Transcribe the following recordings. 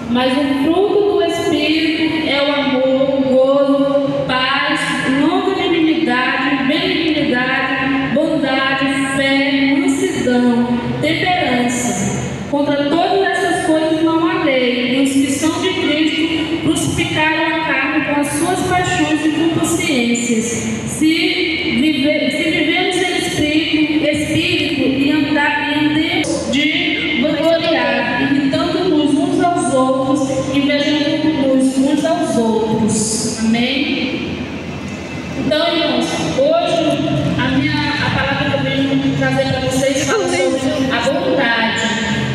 Mas o fruto do Espírito é o amor, o gozo, paz, longanimidade, benignidade, bondade, fé, mansidão, temperança. Contra todas essas coisas não há lei. E os que são de Cristo crucificaram a carne com as suas paixões e concupiscências. Se vivemos em espírito e andemos de vangloriar, imitando-nos uns aos outros, invejando-nos uns aos outros. Amém? Então, irmãos, hoje a palavra que eu venho trazer para vocês fala sobre a bondade.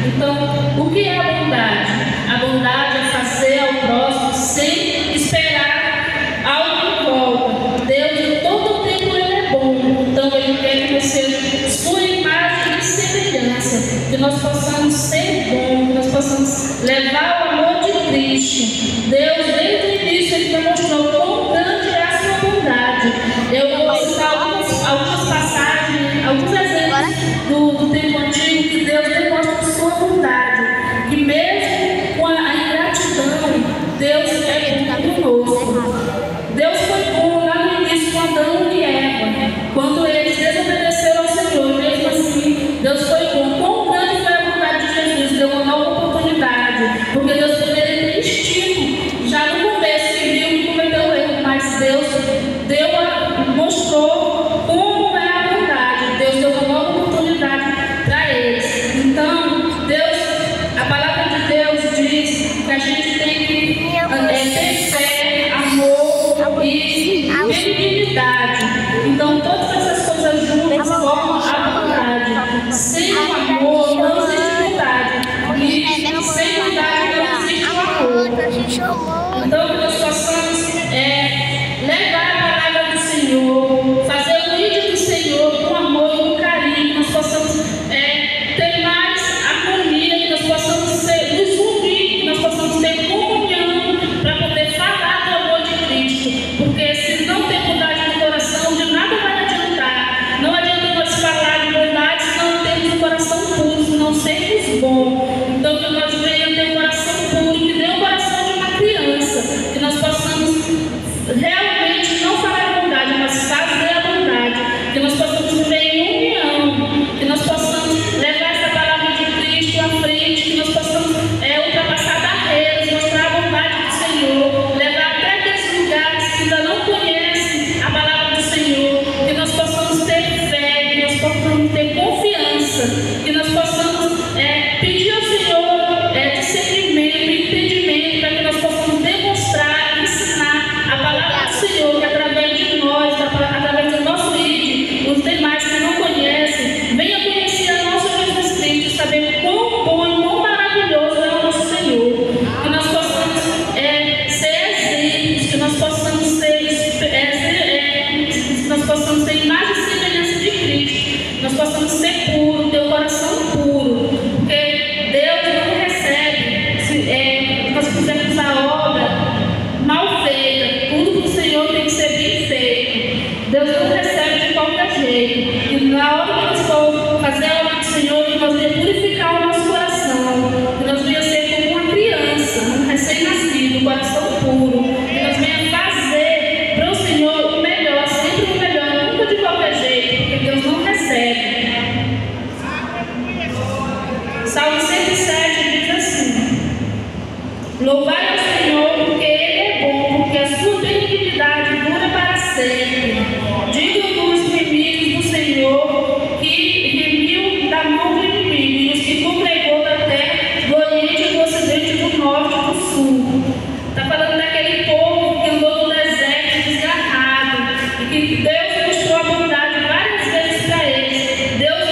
Então, o que é a bondade? A bondade é fazer ao próximo sem esperar algo em volta. Deus, em todo o tempo, Ele é bom. Então, Ele quer que você, sua imagem e semelhança, que nós possamos ser bons, que nós possamos levar o amor de Cristo. Deus, desde o início, Ele demonstrou quão grande é a sua bondade. Eu vou citar algumas passagens, alguns exemplos do tempo antigo que Deus demonstra sua bondade, que mesmo com a ingratidão, Deus é bom conosco. Deus foi bom lá no início com Adão e Eva, quando eles desobedeceram ao Senhor. Mesmo assim, Deus foi bom. Quão grande foi a bondade de Jesus? Deu uma nova oportunidade, porque Deus poderia ter extinto já no começo, que viu e cometeu erro, mas Deus mostrou como é a bondade. Deus deu uma nova oportunidade para eles. Então, a palavra de Deus diz que a gente tem que ter fé, amor e benignidade. Então, todas essas coisas juntas formam a bondade. Sem o amor não existe bondade. E sem bondade não existe o amor. Então, o que nós possamos levar a palavra do Senhor, fazer o vídeo do Senhor com amor e com carinho, que nós possamos ter mais harmonia, que nós possamos nos unir, que nós possamos ter comunhão para poder falar do amor de Cristo. Porque se não tem bondade no coração, de nada vai adiantar. Não adianta nós falar de bondade se não temos o coração puro, se não sermos bons. Então, que nós venhamos ter um coração puro, que dê o coração de uma criança, que nós possamos realmente não falar a bondade, mas fazer a bondade, que nós possamos viver em união, que nós possamos levar essa palavra de Cristo à frente, que nós possamos ultrapassar barreiras, mostrar a bondade do Senhor, levar até aqueles lugares que ainda não conhecem a palavra do Senhor, que nós possamos ter fé, que nós possamos ter confiança, que nós possamos pedir ao Senhor discernimento e entendimento, para que nós possamos demonstrar, ensinar a palavra do Senhor, que através de nós, através do nosso ID, os demais que não conhecem, venham conhecer a nosso Jesus Cristo, saber quão bom e quão maravilhoso é o nosso Senhor. Que nós possamos ser exemplos, que nós possamos nós possamos ter imagem e semelhança de Cristo, nós possamos ser puros, ter o coração puro, porque Deus não recebe se nós fizermos a obra mal feita. Tudo do Senhor tem que ser bem feito. Deus não recebe de qualquer jeito. E na hora que nós for fazer a obra do Senhor, que nós venhamos purificar o nosso coração, que nós venhamos ser como uma criança, um recém-nascido, coração puro, que nós venhamos fazer para o Senhor o melhor, sempre o melhor, nunca de qualquer jeito, porque Deus não recebe. Salmo 107 diz assim: louvai ao Senhor, porque Ele é bom, porque a sua benignidade dura para sempre. Digam dos inimigos do Senhor, que remiu da mão do inimigo, e os que congregou da terra, do oriente, do ocidente, do norte e do sul. Está falando daquele povo que andou no deserto desgarrado, e que Deus mostrou a bondade várias vezes para eles. Deus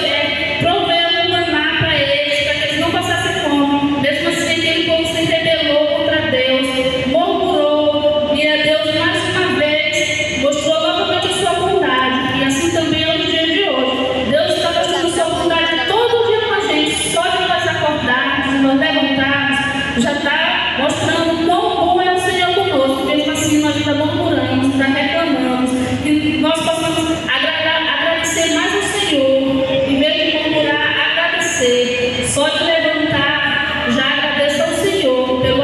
proveu o maná para eles, para que eles não passassem fome. Mesmo assim, aquele povo se rebelou contra Deus, murmurou, e a Deus mais uma vez mostrou novamente a sua bondade. E assim também é no dia de hoje. Deus está mostrando a sua bondade todo dia com a gente. Só de nós acordarmos, de nós levantarmos, já está mostrando quão bom é o Senhor conosco. Mesmo assim, nós ainda murmuramos, ainda reclamamos. Que nós possamos agradecer mais ao Senhor, em vez de murmurar, agradecer. Só de levantar, já agradeça ao Senhor pelo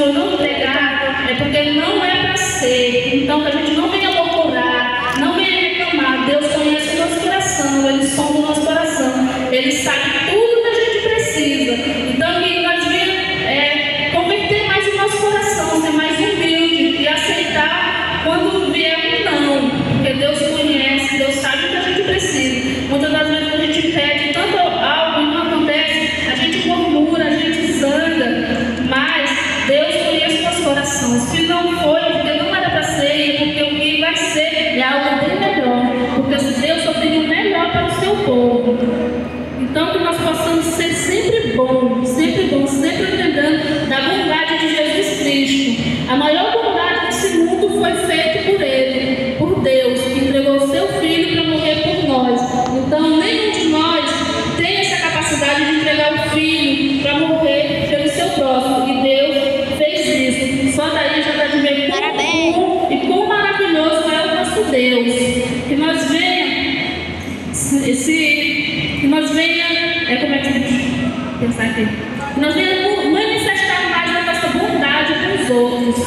Senhor não entregar, é porque não é para ser. Então, que a gente não venha murmurar, não venha reclamar. Deus conhece o nosso coração, Ele sonda o nosso coração, Ele sabe tudo que a gente precisa. Então, que nós venhamos converter mais o nosso coração, ser mais humilde e aceitar quando vier um não, porque Deus conhece, Deus sabe o que a gente precisa. Muitas das vezes, quando a gente pede tanto algo e não acontece, a gente murmura, a gente zanga, mas Deus conhece o nosso coração. Se não foi, porque não era para ser, porque o que vai ser é algo bem melhor, porque Deus só tem o melhor para o seu povo. Então, que nós possamos ser sempre bons, sempre entendendo da bondade de Jesus Cristo. A maior bondade desse mundo foi feita por Ele, por Deus, que entregou o seu Filho para morrer por nós. Então, nenhum de nós tem essa capacidade de entregar o Filho para morrer pelo seu próximo. E Deus fez isso. Só daí já dá de ver quão maravilhoso é o nosso Deus. Que nós manifestar mais a nossa bondade para os outros.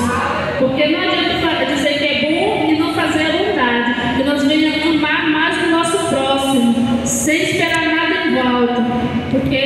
Porque não adianta dizer que é bom e não fazer a bondade. Que nós venhamos amar mais o nosso próximo, sem esperar nada em volta. Porque